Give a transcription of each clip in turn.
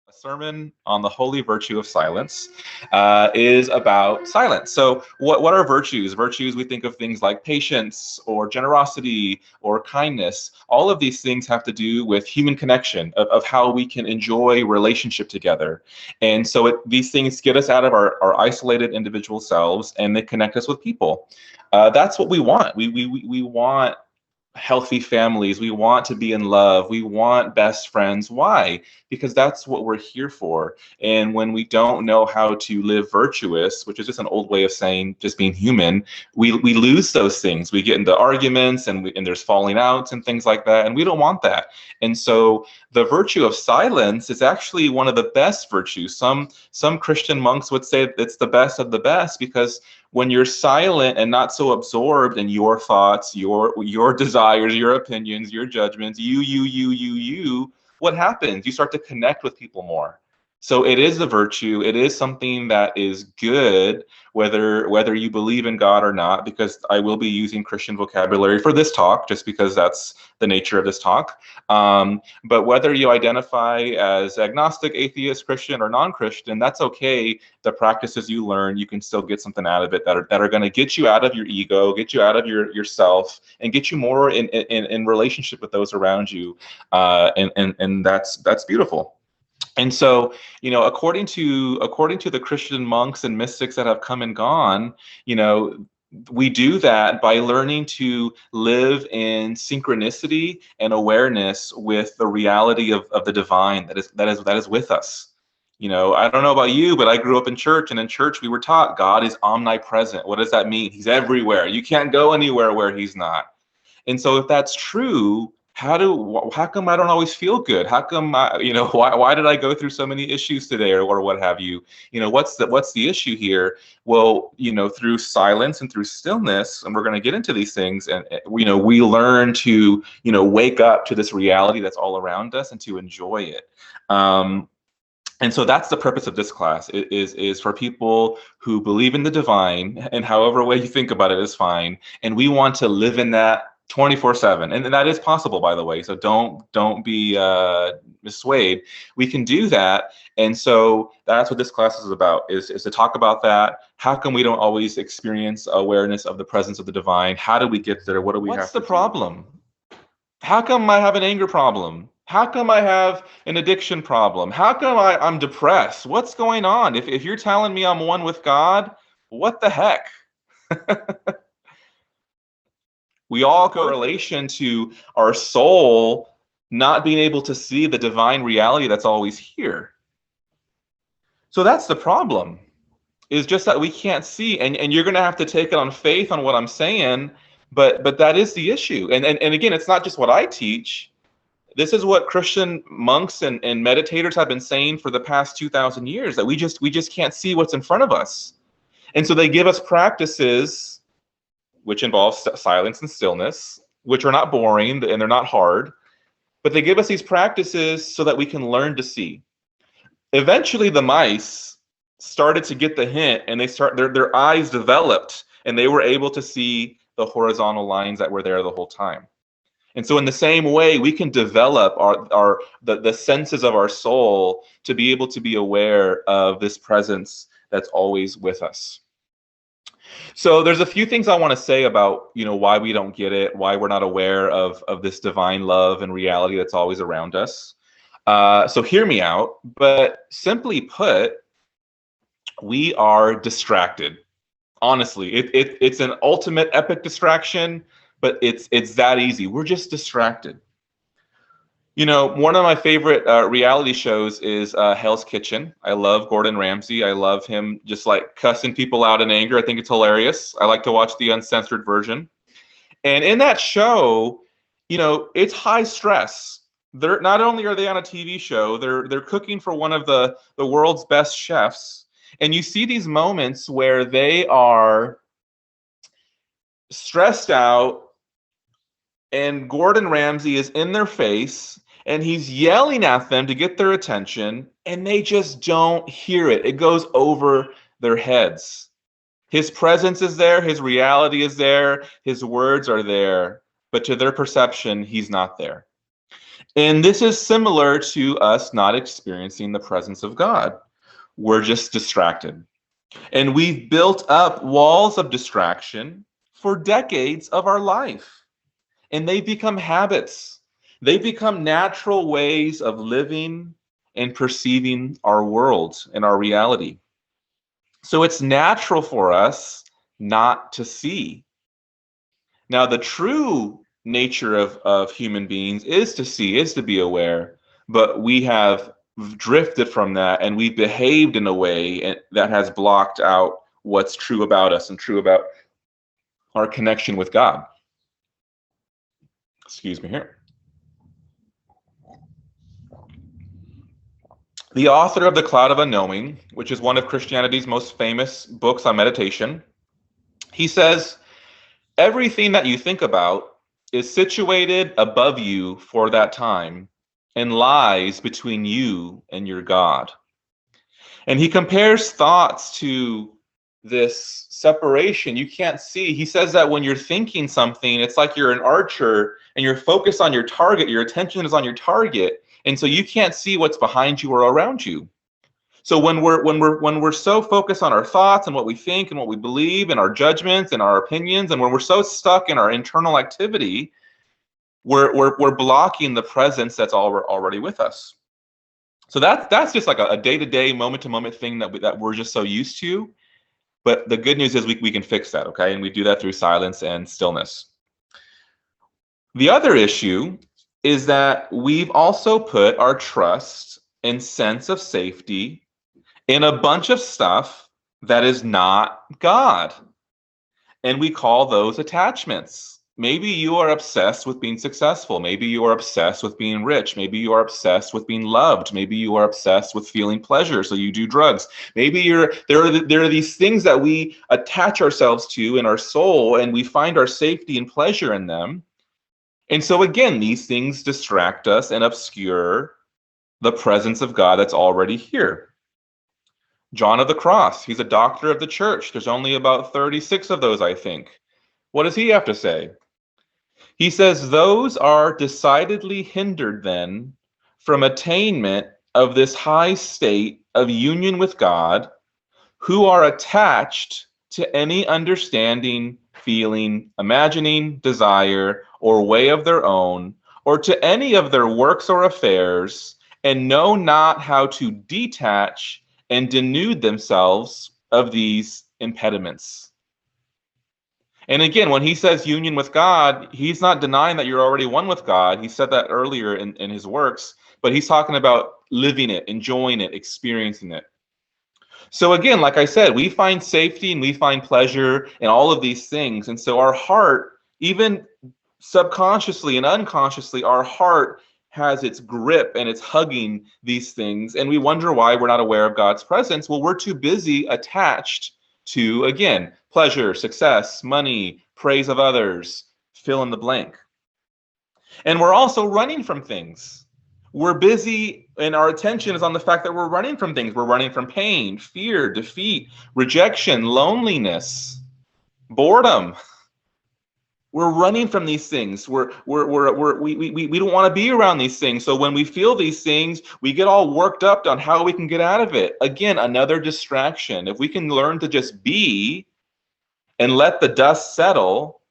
A sermon on the holy virtue of silence is about silence. So, what are virtues? Virtues, we think of things like patience or generosity or kindness. All of these things have to do with human connection, of how we can enjoy relationship together. And so, these things get us out of our isolated individual selves and they connect us with people. That's what we want. We want healthy families. We want to be in love. We want best friends. Why? Because that's what we're here for. And when we don't know how to live virtuous, which is just an old way of saying just being human, we lose those things. We get into arguments and there's falling outs and things like that. And we don't want that. And so the virtue of silence is actually one of the best virtues. Some Christian monks would say it's the best of the best because when you're silent and not so absorbed in your thoughts, your desires, your opinions, your judgments, you, what happens? You start to connect with people more. So it is a virtue. It is something that is good, whether you believe in God or not, because I will be using Christian vocabulary for this talk, just because that's the nature of this talk. But whether you identify as agnostic, atheist, Christian, or non-Christian, that's okay. The practices you learn, you can still get something out of it that are going to get you out of your ego, get you out of yourself, and get you more in relationship with those around you. And that's beautiful. And so, according to the Christian monks and mystics that have come and gone, we do that by learning to live in synchronicity and awareness with the reality of the divine that is with us. I don't know about you, but I grew up in church, and in church we were taught God is omnipresent. What does that mean? He's everywhere. You can't go anywhere where he's not. And so if that's true, how come I don't always feel good? How come why did I go through so many issues today, or what have you? What's the issue here? Well, through silence and through stillness, and we're going to get into these things, and we learn to wake up to this reality that's all around us and to enjoy it. And so that's the purpose of this class, is for people who believe in the divine, and however way you think about it is fine. And we want to live in that 24/7, and that is possible, by the way. So don't be dissuaded. We can do that, and so that's what this class is about: is to talk about that. How come we don't always experience awareness of the presence of the divine? How do we get there? What do we have? What's the problem? How come I have an anger problem? How come I have an addiction problem? How come I'm depressed? What's going on? If you're telling me I'm one with God, what the heck? We all correlation to our soul not being able to see the divine reality that's always here. So that's the problem, is just that we can't see. And you're going to have to take it on faith on what I'm saying, but that is the issue. And again, it's not just what I teach. This is what Christian monks and meditators have been saying for the past 2,000 years, that we just can't see what's in front of us. And so they give us practices which involves silence and stillness, which are not boring and they're not hard, but they give us these practices so that we can learn to see. Eventually, the mice started to get the hint, and their eyes developed, and they were able to see the horizontal lines that were there the whole time. And so in the same way, we can develop the senses of our soul to be able to be aware of this presence that's always with us. So there's a few things I want to say about, why we don't get it, why we're not aware of this divine love and reality that's always around us. So hear me out. But simply put, we are distracted. Honestly, it's an ultimate epic distraction, but it's that easy. We're just distracted. One of my favorite reality shows is Hell's Kitchen. I love Gordon Ramsay. I love him just like cussing people out in anger. I think it's hilarious. I like to watch the uncensored version. And in that show, it's high stress. They're not only are they on a TV show, they're cooking for one of the world's best chefs. And you see these moments where they are stressed out, and Gordon Ramsay is in their face, and he's yelling at them to get their attention, and they just don't hear it. It goes over their heads. His presence is there, his reality is there, his words are there, but to their perception, he's not there. And this is similar to us not experiencing the presence of God. We're just distracted. And we've built up walls of distraction for decades of our life. And they become habits. They become natural ways of living and perceiving our world and our reality. So it's natural for us not to see. Now, the true nature of human beings is to see, is to be aware, but we have drifted from that and we behaved in a way that has blocked out what's true about us and true about our connection with God. Excuse me here. The author of The Cloud of Unknowing, which is one of Christianity's most famous books on meditation, he says, everything that you think about is situated above you for that time and lies between you and your God. And he compares thoughts to this separation you can't see. He says that when you're thinking something, it's like you're an archer and you're focused on your target. Your attention is on your target. And so you can't see what's behind you or around you. So when we're so focused on our thoughts and what we think and what we believe and our judgments and our opinions, and when we're so stuck in our internal activity, we're blocking the presence that's already with us. So that's just like a day-to-day, moment-to-moment thing that we're just so used to. But the good news is we can fix that, okay? And we do that through silence and stillness. The other issue is that we've also put our trust and sense of safety in a bunch of stuff that is not God. And we call those attachments. Maybe you are obsessed with being successful. Maybe you are obsessed with being rich. Maybe you are obsessed with being loved. Maybe you are obsessed with feeling pleasure, so you do drugs. Maybe there are these things that we attach ourselves to in our soul, and we find our safety and pleasure in them. And so again, these things distract us and obscure the presence of God that's already here. John of the Cross, he's a doctor of the church. There's only about 36 of those, I think. What does he have to say? He says, those are decidedly hindered then from attainment of this high state of union with God, who are attached to any understanding, feeling, imagining, desire, or way of their own, or to any of their works or affairs, and know not how to detach and denude themselves of these impediments. And again, when he says union with God, he's not denying that you're already one with God. He said that earlier in his works, but he's talking about living it, enjoying it, experiencing it. So again, like I said, we find safety and we find pleasure in all of these things. And so our heart, even subconsciously and unconsciously, our heart has its grip and it's hugging these things. And we wonder why we're not aware of God's presence. Well, we're too busy attached to, again, pleasure, success, money, praise of others, fill in the blank. And we're also running from things. We're busy and our attention is on the fact that we're running from things. We're running from pain, fear, defeat, rejection, loneliness, boredom. We're running from these things. We don't want to be around these things. So when we feel these things, we get all worked up on how we can get out of it. Again, another distraction. If we can learn to just be and let the dust settle,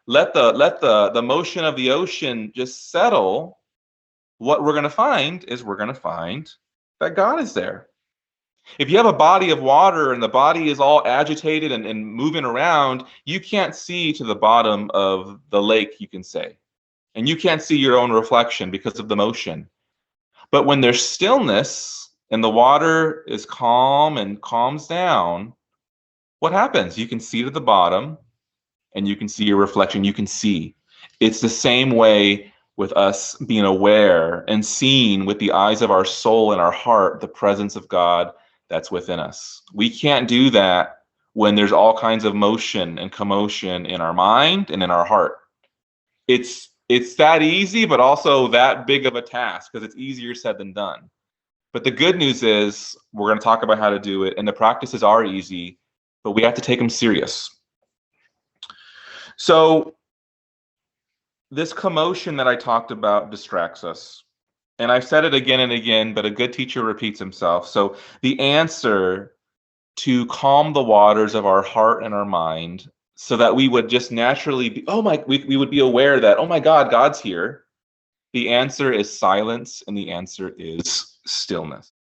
let the motion of the ocean just settle, what we're going to find is we're going to find that God is there. If you have a body of water and the body is all agitated and moving around, you can't see to the bottom of the lake, you can say. And you can't see your own reflection because of the motion. But when there's stillness and the water is calm and calms down, what happens? You can see to the bottom and you can see your reflection. You can see. It's the same way with us being aware and seeing with the eyes of our soul and our heart the presence of God that's within us. We can't do that when there's all kinds of motion and commotion in our mind and in our heart. It's that easy, but also that big of a task because it's easier said than done. But the good news is we're going to talk about how to do it, and the practices are easy, but we have to take them serious. So This commotion that I talked about distracts us. And I've said it again and again, but a good teacher repeats himself. So the answer to calm the waters of our heart and our mind so that we would just naturally be, we would be aware that, oh my God, God's here. The answer is silence, and the answer is stillness.